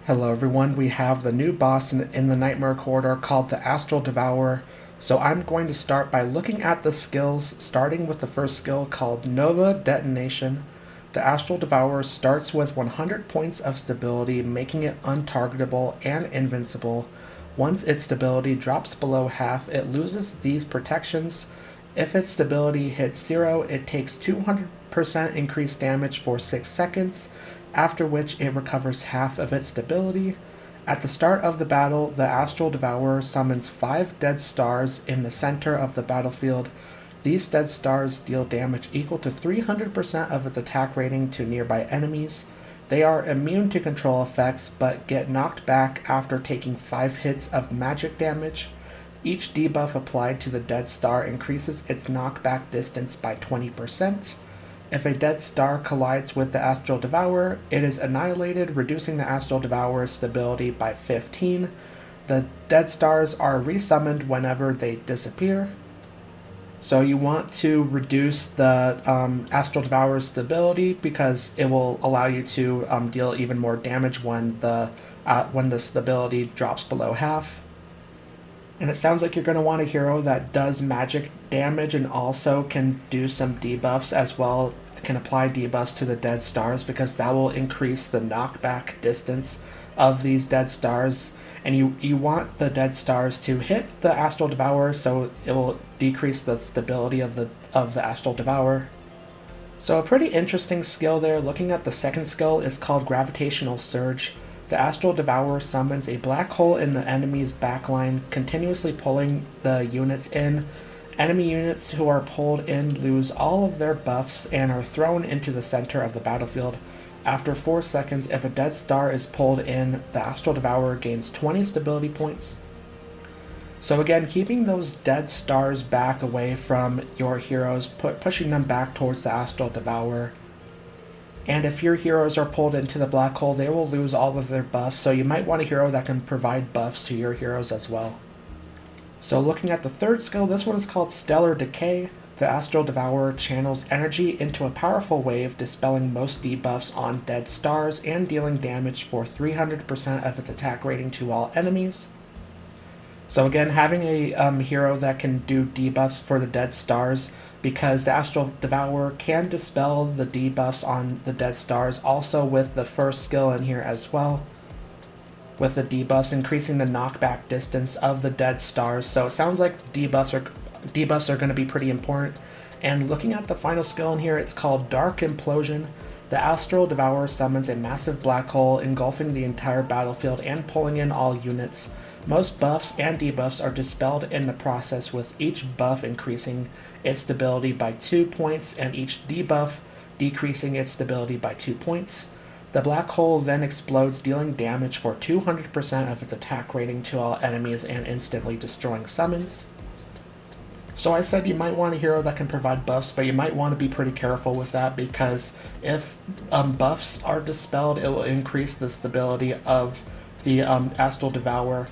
Hello everyone, we have the new boss in the Nightmare Corridor called the Astral Devourer. So I'm going to start by looking at the skills, starting with the first skill called Nova Detonation. The Astral Devourer starts with 100 points of stability, making it untargetable and invincible. Once its stability drops below half, it loses these protections. If its stability hits 0, it takes 200% increased damage for 6 seconds, after which it recovers half of its stability. At the start of the battle, the Astral Devourer summons 5 dead stars in the center of the battlefield. These dead stars deal damage equal to 300% of its attack rating to nearby enemies. They are immune to control effects, but get knocked back after taking 5 hits of magic damage. Each debuff applied to the dead star increases its knockback distance by 20%. If a dead star collides with the Astral Devourer, it is annihilated, reducing the Astral Devourer's stability by 15. The dead stars are resummoned whenever they disappear. So you want to reduce the Astral Devourer's stability because it will allow you to deal even more damage when the stability drops below half. And it sounds like you're going to want a hero that does magic damage and also can do some debuffs as well, can apply debuffs to the dead stars, because that will increase the knockback distance of these dead stars. And you want the dead stars to hit the Astral Devourer, so it will decrease the stability of the Astral Devourer. So a pretty interesting skill there. Looking at the second skill is called Gravitational Surge. The Astral Devourer summons a black hole in the enemy's backline, continuously pulling the units in. Enemy units who are pulled in lose all of their buffs and are thrown into the center of the battlefield. After 4 seconds, if a dead star is pulled in, the Astral Devourer gains 20 stability points. So again, keeping those dead stars back away from your heroes, pushing them back towards the Astral Devourer. And if your heroes are pulled into the black hole, they will lose all of their buffs, so you might want a hero that can provide buffs to your heroes as well. So looking at the third skill, this one is called Stellar Decay. The Astral Devourer channels energy into a powerful wave, dispelling most debuffs on dead stars and dealing damage for 300% of its attack rating to all enemies. So again, having a hero that can do debuffs for the dead stars, because the Astral Devourer can dispel the debuffs on the dead stars, also with the first skill in here as well, with the debuffs increasing the knockback distance of the dead stars. So it sounds like debuffs are going to be pretty important. And looking at the final skill in here, it's called Dark Implosion. The Astral Devourer summons a massive black hole, engulfing the entire battlefield and pulling in all units. Most buffs and debuffs are dispelled in the process, with each buff increasing its stability by 2 points and each debuff decreasing its stability by 2 points. The black hole then explodes, dealing damage for 200% of its attack rating to all enemies and instantly destroying summons. So I said you might want a hero that can provide buffs, but you might want to be pretty careful with that, because if buffs are dispelled, it will increase the stability of the Astral Devourer.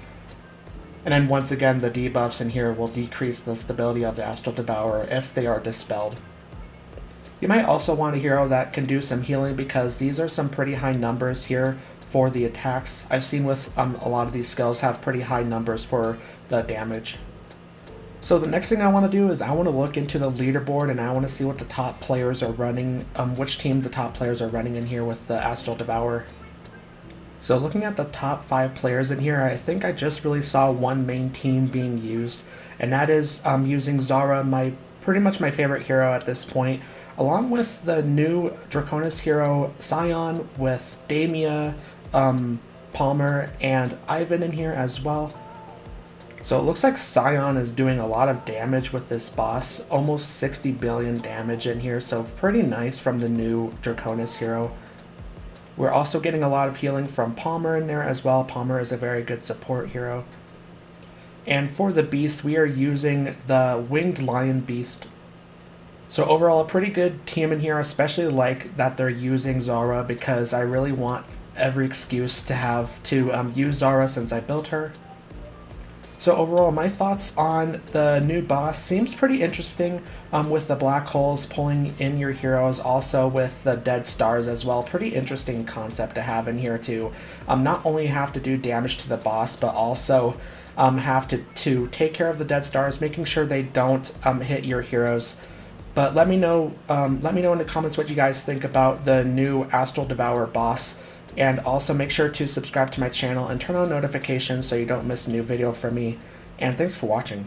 And then once again, the debuffs in here will decrease the stability of the Astral Devourer if they are dispelled. You might also want a hero that can do some healing, because these are some pretty high numbers here for the attacks. I've seen with a lot of these skills have pretty high numbers for the damage. So the next thing I want to do is I want to look into the leaderboard, and I want to see what the top players are running, which team the top players are running in here with the Astral Devourer. So looking at the top 5 players in here, I think I just really saw one main team being used, and that is using Zara, pretty much my favorite hero at this point, along with the new Draconis hero Scion, with Damia, Palmer, and Ivan in here as well. So it looks like Scion is doing a lot of damage with this boss, almost 60 billion damage in here, so pretty nice from the new Draconis hero. We're also getting a lot of healing from Palmer in there as well. Palmer is a very good support hero. And for the beast, we are using the Winged Lion Beast. So overall, a pretty good team in here, especially like that they're using Zara, because I really want every excuse to have to use Zara since I built her. So overall, my thoughts on the new boss seems pretty interesting, with the black holes pulling in your heroes, also with the dead stars as well. Pretty interesting concept to have in here to not only have to do damage to the boss, but also have to take care of the dead stars, making sure they don't hit your heroes. But let me know in the comments what you guys think about the new Astral Devourer boss. And also make sure to subscribe to my channel and turn on notifications so you don't miss a new video from me. And thanks for watching.